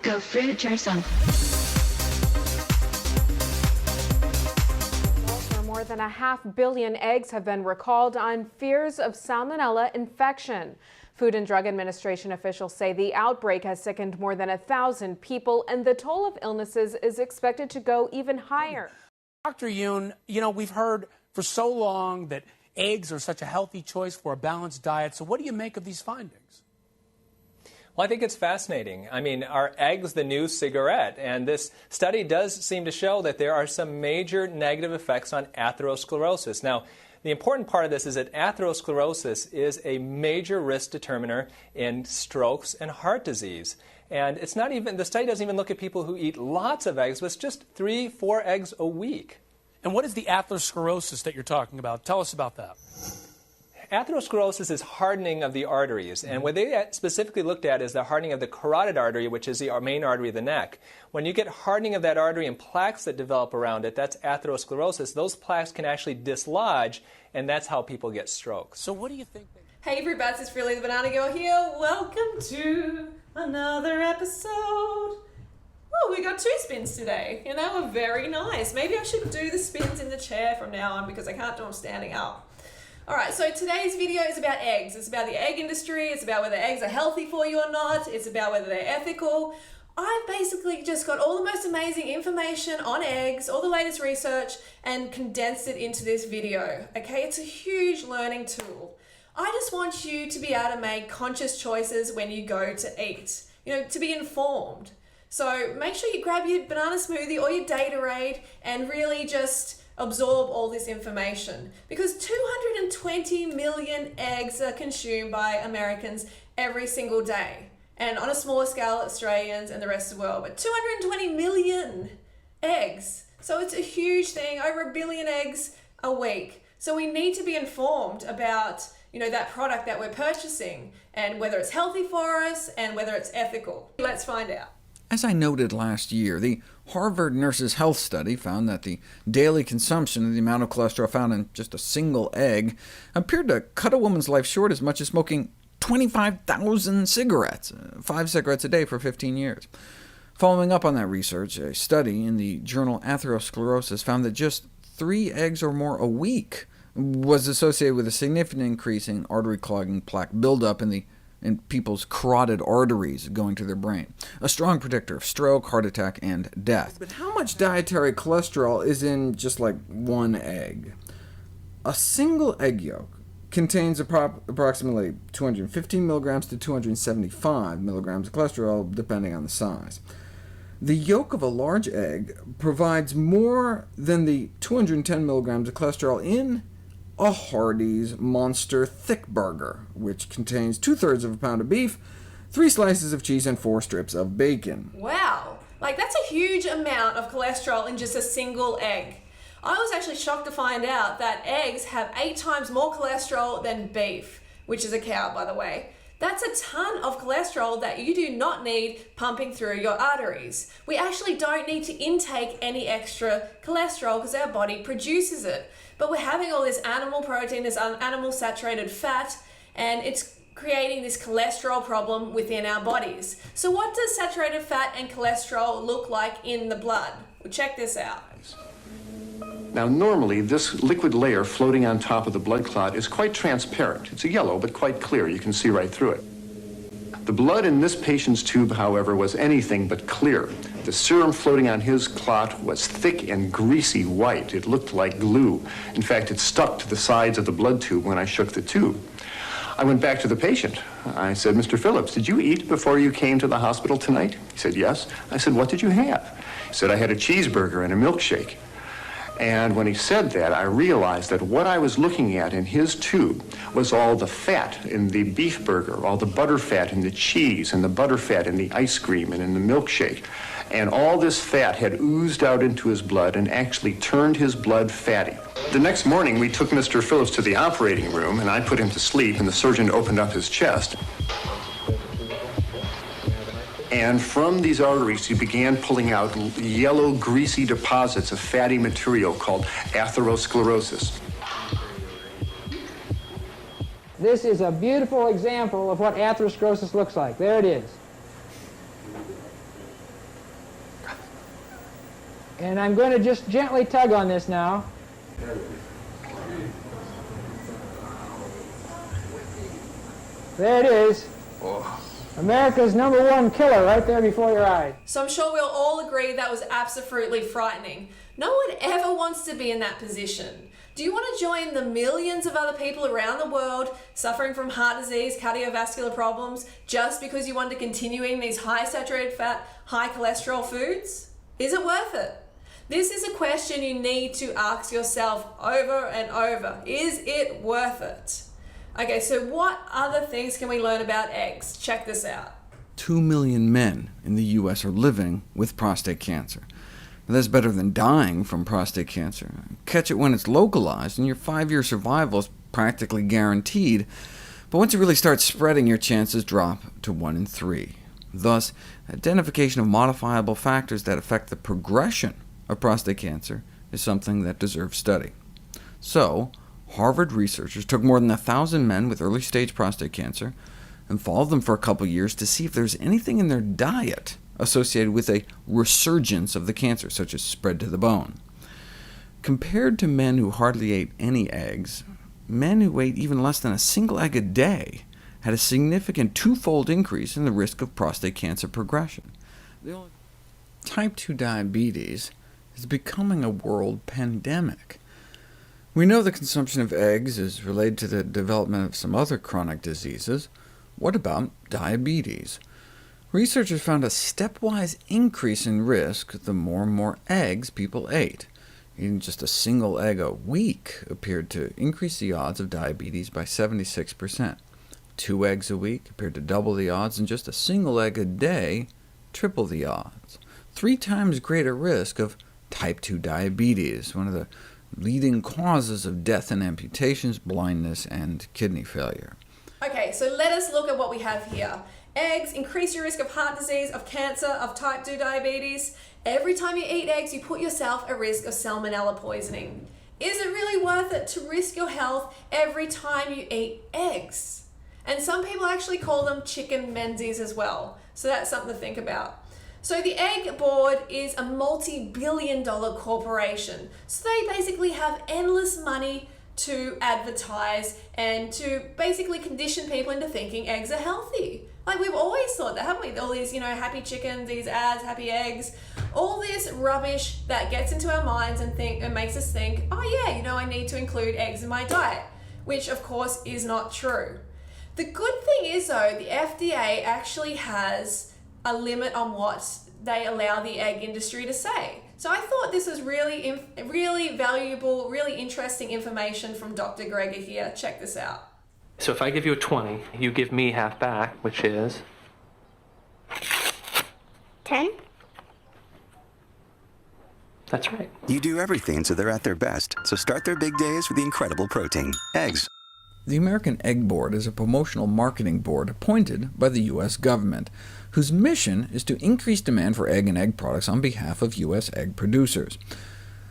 Go fruit yourself. More than 500 million eggs have been recalled on fears of salmonella infection. Food and Drug Administration officials say the outbreak has sickened more than 1,000 people, and the toll of illnesses is expected to go even higher. Dr. Yoon, we've heard for so long that eggs are such a healthy choice for a balanced diet. So what do you make of these findings? Well, I think it's fascinating. I mean, are eggs the new cigarette? And this study does seem to show that there are some major negative effects on atherosclerosis. Now, the important part of this is that atherosclerosis is a major risk determiner in strokes and heart disease. And it's not even, the study doesn't even look at people who eat lots of eggs, but it's just 3-4 eggs a week. And what is the atherosclerosis that you're talking about? Tell us about that. Atherosclerosis is hardening of the arteries, and what they specifically looked at is the hardening of the carotid artery, which is the main artery of the neck. When you get hardening of that artery and plaques that develop around it, that's atherosclerosis. Those plaques can actually dislodge, and that's how people get strokes. So what do you think? Hey everybody, it's Freely the Banana Girl here. Welcome to another episode. Oh, we got 2 spins today, and they were very nice. Maybe I should do the spins in the chair from now on because I can't do them standing up. Alright, so today's video is about eggs. It's about the egg industry, it's about whether eggs are healthy for you or not, it's about whether they're ethical. I've basically just got all the most amazing information on eggs, all the latest research, and condensed it into this video. Okay, it's a huge learning tool. I just want you to be able to make conscious choices when you go to eat, to be informed. So make sure you grab your banana smoothie or your Datorade and really just absorb all this information, because 220 million eggs are consumed by Americans every single day, and on a smaller scale Australians and the rest of the world, but 220 million eggs. So it's a huge thing, over 1 billion eggs a week. So we need to be informed about that product that we're purchasing and whether it's healthy for us and whether it's ethical. Let's find out. As I noted last year, the Harvard Nurses' Health Study found that the daily consumption of the amount of cholesterol found in just a single egg appeared to cut a woman's life short as much as smoking 25,000 cigarettes, 5 cigarettes a day for 15 years. Following up on that research, a study in the journal Atherosclerosis found that just 3 eggs or more a week was associated with a significant increase in artery-clogging plaque buildup in people's carotid arteries going to their brain, a strong predictor of stroke, heart attack, and death. But how much dietary cholesterol is in just like 1 egg? A single egg yolk contains approximately 215 milligrams to 275 milligrams of cholesterol, depending on the size. The yolk of a large egg provides more than the 210 milligrams of cholesterol in a Hardee's Monster Thick Burger, which contains 2/3 of a pound of beef, 3 slices of cheese, and 4 strips of bacon. Wow, that's a huge amount of cholesterol in just a single egg. I was actually shocked to find out that eggs have 8 times more cholesterol than beef, which is a cow, by the way. That's a ton of cholesterol that you do not need pumping through your arteries. We actually don't need to intake any extra cholesterol because our body produces it. But we're having all this animal protein, this animal saturated fat, and it's creating this cholesterol problem within our bodies. So what does saturated fat and cholesterol look like in the blood? Well, check this out. Now, normally, this liquid layer floating on top of the blood clot is quite transparent. It's a yellow, but quite clear. You can see right through it. The blood in this patient's tube, however, was anything but clear. The serum floating on his clot was thick and greasy white. It looked like glue. In fact, it stuck to the sides of the blood tube when I shook the tube. I went back to the patient. I said, "Mr. Phillips, did you eat before you came to the hospital tonight?" He said, "Yes." I said, "What did you have?" He said, "I had a cheeseburger and a milkshake." And when he said that, I realized that what I was looking at in his tube was all the fat in the beef burger, all the butter fat in the cheese, and the butter fat in the ice cream and in the milkshake. And all this fat had oozed out into his blood and actually turned his blood fatty. The next morning, we took Mr. Phillips to the operating room, and I put him to sleep, and the surgeon opened up his chest. And from these arteries, he began pulling out yellow, greasy deposits of fatty material called atherosclerosis. This is a beautiful example of what atherosclerosis looks like. There it is. And I'm going to just gently tug on this now. There it is. America's #1 killer right there before your eyes. So I'm sure we'll all agree that was absolutely frightening. No one ever wants to be in that position. Do you want to join the millions of other people around the world suffering from heart disease, cardiovascular problems, just because you want to continue eating these high saturated fat, high cholesterol foods? Is it worth it? This is a question you need to ask yourself over and over. Is it worth it? Okay, so what other things can we learn about eggs? Check this out. 2 million men in the U.S. are living with prostate cancer. Now, that's better than dying from prostate cancer. Catch it when it's localized, and your 5-year survival is practically guaranteed. But once it really starts spreading, your chances drop to 1 in 3. Thus, identification of modifiable factors that affect the progression of prostate cancer is something that deserves study. So, Harvard researchers took more than 1,000 men with early-stage prostate cancer and followed them for a couple years to see if there's anything in their diet associated with a resurgence of the cancer, such as spread to the bone. Compared to men who hardly ate any eggs, men who ate even less than a single egg a day had a significant 2-fold increase in the risk of prostate cancer progression. Type 2 diabetes is becoming a world pandemic. We know the consumption of eggs is related to the development of some other chronic diseases. What about diabetes? Researchers found a stepwise increase in risk the more and more eggs people ate. Eating just a single egg a week appeared to increase the odds of diabetes by 76%. 2 eggs a week appeared to double the odds, and just a single egg a day triple the odds. 3 times greater risk of type 2 diabetes, one of the leading causes of death and amputations, blindness, and kidney failure. Okay, so let us look at what we have here. Eggs increase your risk of heart disease, of cancer, of type 2 diabetes. Every time you eat eggs, you put yourself at risk of salmonella poisoning. Is it really worth it to risk your health every time you eat eggs? And some people actually call them chicken Menzies as well, so that's something to think about. So the Egg Board is a multi-billion-dollar corporation. So they basically have endless money to advertise and to basically condition people into thinking eggs are healthy. Like, we've always thought that, haven't we? All these, happy chickens, these ads, happy eggs, all this rubbish that gets into our minds and makes us think, oh yeah, I need to include eggs in my diet, which of course is not true. The good thing is though, the FDA actually has a limit on what they allow the egg industry to say. So I thought this was really valuable, really interesting information from Dr. Greger here. Check this out. So if I give you a 20, you give me half back, which is 10. That's right. You do everything so they're at their best. So start their big days with the incredible protein. Eggs. The American Egg Board is a promotional marketing board appointed by the U.S. government, whose mission is to increase demand for egg and egg products on behalf of U.S. egg producers.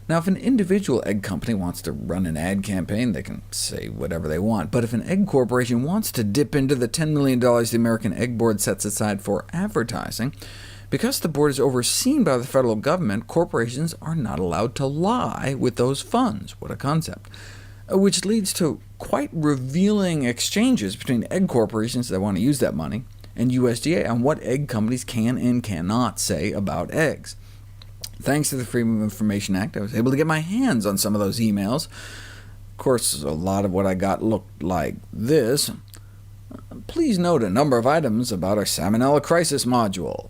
Now, if an individual egg company wants to run an ad campaign, they can say whatever they want. But if an egg corporation wants to dip into the $10 million the American Egg Board sets aside for advertising, because the board is overseen by the federal government, corporations are not allowed to lie with those funds. What a concept. Which leads to quite revealing exchanges between egg corporations that want to use that money and USDA on what egg companies can and cannot say about eggs. Thanks to the Freedom of Information Act, I was able to get my hands on some of those emails. Of course, a lot of what I got looked like this. Please note a number of items about our Salmonella Crisis module.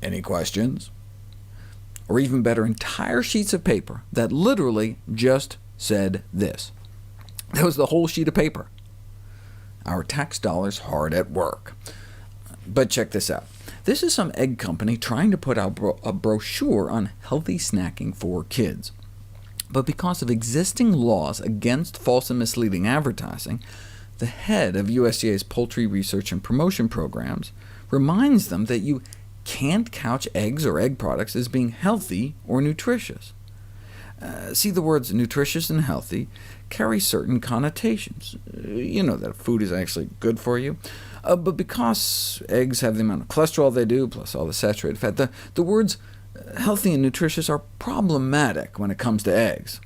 Any questions? Or even better, entire sheets of paper that literally just said this. That was the whole sheet of paper. Our tax dollars hard at work. But check this out. This is some egg company trying to put out a brochure on healthy snacking for kids. But because of existing laws against false and misleading advertising, the head of USDA's Poultry Research and Promotion Programs reminds them that you can't couch eggs or egg products as being healthy or nutritious. See, the words nutritious and healthy carry certain connotations. You know that food is actually good for you. But because eggs have the amount of cholesterol they do, plus all the saturated fat, the words healthy and nutritious are problematic when it comes to eggs.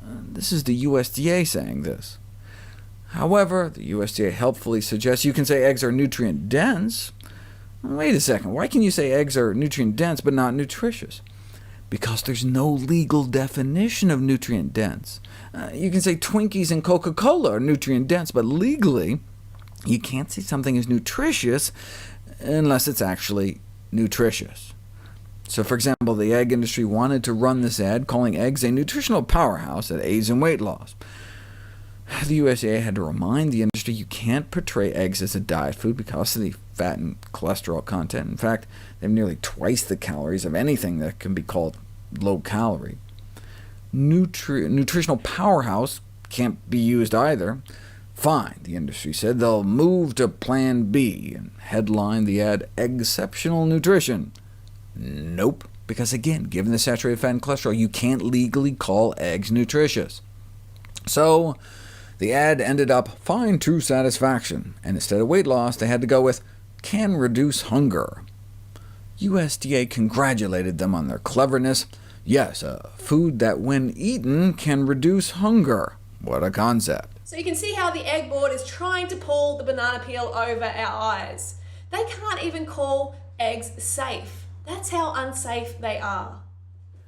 This is the USDA saying this. However, the USDA helpfully suggests you can say eggs are nutrient-dense. Wait a second, why can you say eggs are nutrient-dense but not nutritious? Because there's no legal definition of nutrient-dense. You can say Twinkies and Coca-Cola are nutrient-dense, but legally, you can't say something is nutritious unless it's actually nutritious. So for example, the egg industry wanted to run this ad calling eggs a nutritional powerhouse that aids in weight loss. The USDA had to remind the industry you can't portray eggs as a diet food because of the fat and cholesterol content. In fact, they have nearly twice the calories of anything that can be called low-calorie. Nutritional powerhouse can't be used either. Fine, the industry said, they'll move to Plan B, and headline the ad, Exceptional Nutrition. Nope, because again, given the saturated fat and cholesterol, you can't legally call eggs nutritious. So the ad ended up find true satisfaction, and instead of weight loss, they had to go with can reduce hunger. USDA congratulated them on their cleverness. Yes, a food that when eaten can reduce hunger. What a concept. So you can see how the egg board is trying to pull the banana peel over our eyes. They can't even call eggs safe. That's how unsafe they are.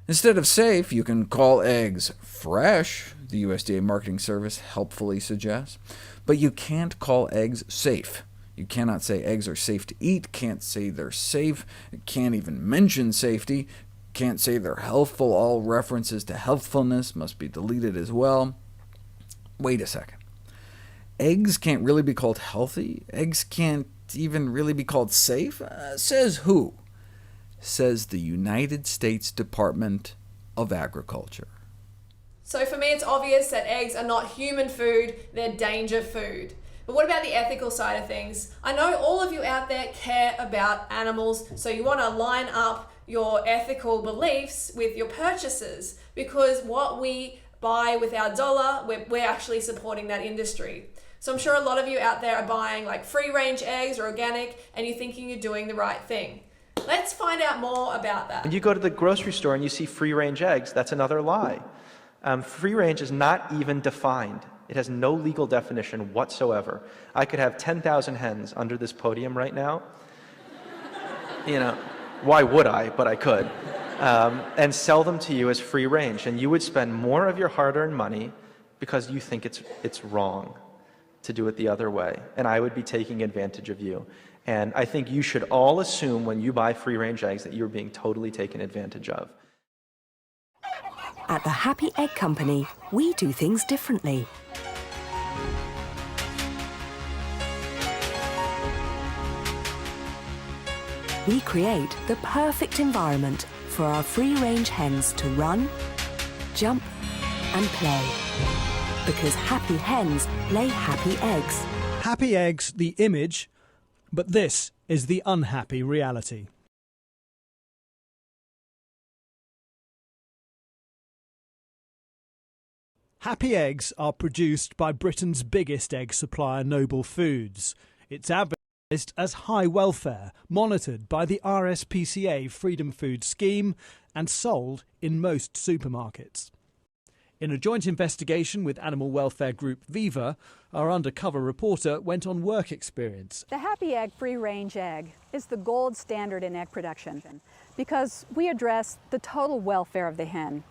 Instead of safe, you can call eggs fresh, the USDA Marketing Service helpfully suggests. But you can't call eggs safe. You cannot say eggs are safe to eat, can't say they're safe, can't even mention safety, can't say they're healthful. All references to healthfulness must be deleted as well. Wait a second. Eggs can't really be called healthy? Eggs can't even really be called safe? Says who? Says the United States Department of Agriculture. So for me, it's obvious that eggs are not human food, they're danger food. But what about the ethical side of things? I know all of you out there care about animals, so you want to line up your ethical beliefs with your purchases, because what we buy with our dollar, we're actually supporting that industry. So I'm sure a lot of you out there are buying like free-range eggs or organic, and you're thinking you're doing the right thing. Let's find out more about that. When you go to the grocery store and you see free-range eggs, that's another lie. Free-range is not even defined. It has no legal definition whatsoever. I could have 10,000 hens under this podium right now. You know, why would I? But I could. And sell them to you as free-range, and you would spend more of your hard-earned money because you think it's wrong to do it the other way, and I would be taking advantage of you. And I think you should all assume when you buy free-range eggs that you're being totally taken advantage of. At the Happy Egg Company, we do things differently. We create the perfect environment for our free-range hens to run, jump, and play. Because happy hens lay happy eggs. Happy eggs, the image, but this is the unhappy reality. Happy eggs are produced by Britain's biggest egg supplier, Noble Foods. It's advertised as high welfare, monitored by the RSPCA Freedom Food Scheme, and sold in most supermarkets. In a joint investigation with animal welfare group Viva, our undercover reporter went on work experience. The Happy Egg free-range egg is the gold standard in egg production because we address the total welfare of the hen,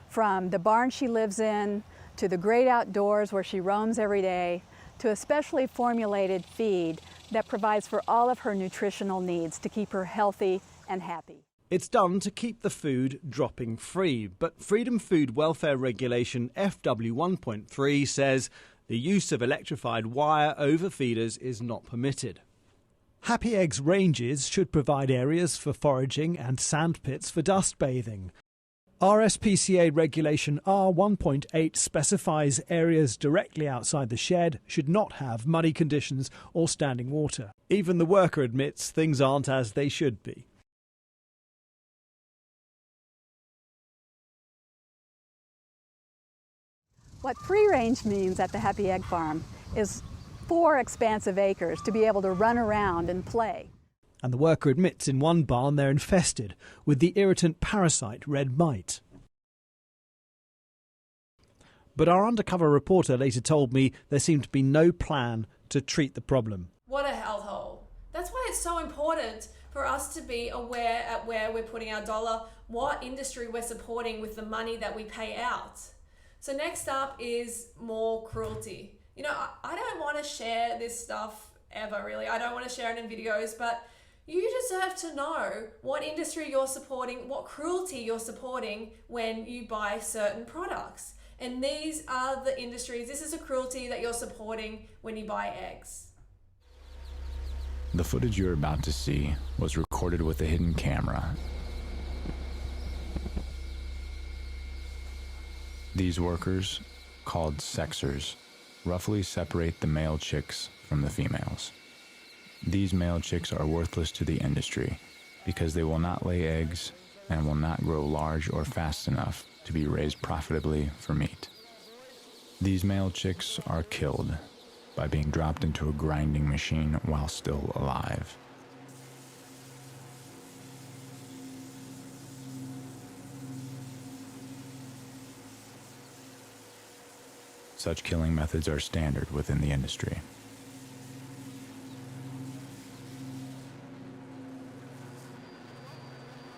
from the barn she lives in, to the great outdoors where she roams every day, to a specially formulated feed that provides for all of her nutritional needs to keep her healthy and happy. It's done to keep the food dropping free, but Freedom Food Welfare Regulation FW 1.3 says the use of electrified wire over feeders is not permitted. Happy Eggs ranges should provide areas for foraging and sand pits for dust bathing. RSPCA Regulation R1.8 specifies areas directly outside the shed should not have muddy conditions or standing water. Even the worker admits things aren't as they should be. What free-range means at the Happy Egg Farm is 4 expansive acres to be able to run around and play. And the worker admits in one barn they're infested with the irritant parasite red mite. But our undercover reporter later told me there seemed to be no plan to treat the problem. What a hellhole. That's why it's so important for us to be aware at where we're putting our dollar, what industry we're supporting with the money that we pay out. So next up is more cruelty. You know, I don't want to share this stuff ever, really. I don't want to share it in videos, but you deserve to know what industry you're supporting, what cruelty you're supporting when you buy certain products. And these are the industries, this is a cruelty that you're supporting when you buy eggs. The footage you're about to see was recorded with a hidden camera. These workers, called sexers, roughly separate the male chicks from the females. These male chicks are worthless to the industry because they will not lay eggs and will not grow large or fast enough to be raised profitably for meat. These male chicks are killed by being dropped into a grinding machine while still alive. Such killing methods are standard within the industry.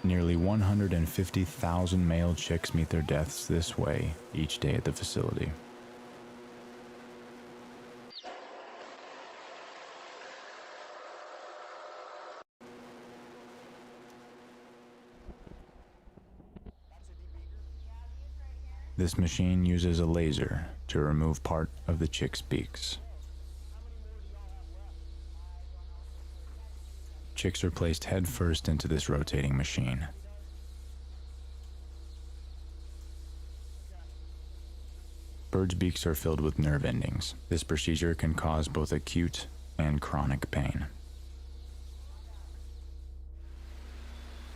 Nearly 150,000 male chicks meet their deaths this way each day at the facility. This machine uses a laser to remove part of the chick's beaks. Chicks are placed head first into this rotating machine. Birds' beaks are filled with nerve endings. This procedure can cause both acute and chronic pain.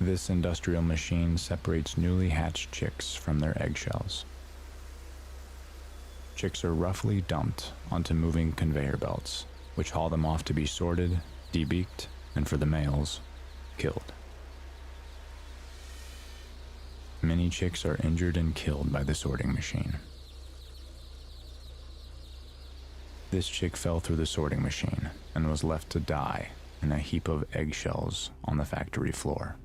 This industrial machine separates newly hatched chicks from their eggshells. Chicks are roughly dumped onto moving conveyor belts, which haul them off to be sorted, debeaked, and for the males, killed. Many chicks are injured and killed by the sorting machine. This chick fell through the sorting machine and was left to die in a heap of eggshells on the factory floor.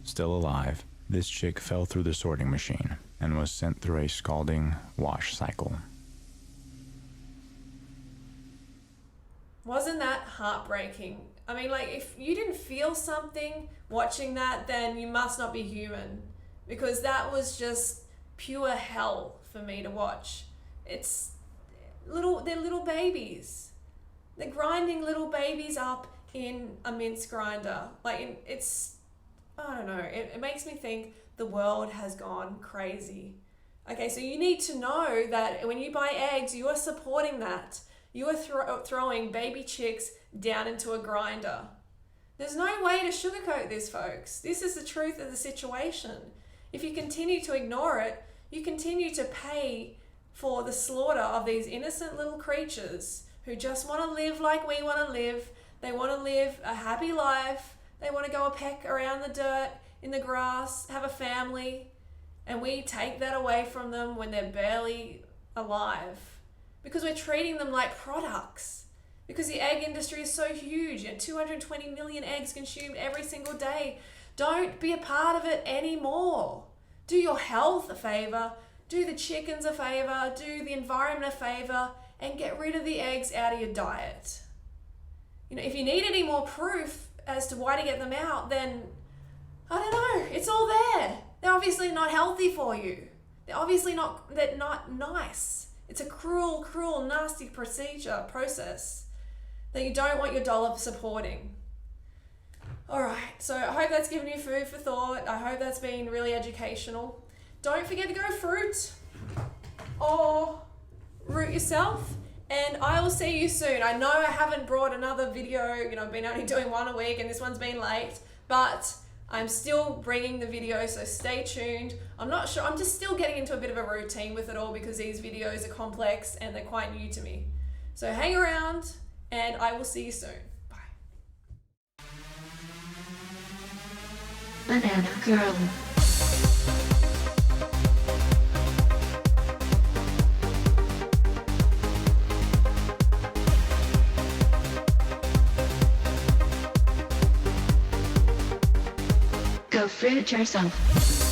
Still alive, this chick fell through the sorting machine and was sent through a scalding wash cycle. Wasn't that heartbreaking? I mean, like, if you didn't feel something watching that, then you must not be human, because that was just pure hell for me to watch. They're little babies. They're grinding little babies up in a mince grinder. I don't know, it makes me think the world has gone crazy. Okay, so you need to know that when you buy eggs, you are supporting that. You are throwing baby chicks down into a grinder. There's no way to sugarcoat this, folks. This is the truth of the situation. If you continue to ignore it, you continue to pay for the slaughter of these innocent little creatures who just want to live like we want to live. They want to live a happy life. They want to go a peck around the dirt, in the grass, have a family, and we take that away from them when they're barely alive. Because we're treating them like products. Because the egg industry is so huge and 220 million eggs consumed every single day. Don't be a part of it anymore. Do your health a favor, do the chickens a favor, do the environment a favor, and get rid of the eggs out of your diet. You know, if you need any more proof as to why to get them out, then I don't know, it's all there. They're obviously not healthy for you. They're obviously not nice. It's a cruel, nasty process that you don't want your dollar supporting. All right, so I hope that's given you food for thought. I hope that's been really educational. Don't forget to go fruit or root yourself, and I will see you soon. I know I haven't brought another video, I've been only doing one a week and this one's been late, but I'm still bringing the video, so stay tuned. I'm not sure, I'm just still getting into a bit of a routine with it all because these videos are complex and they're quite new to me. So hang around and I will see you soon. Banana Girl. Go fruit yourself.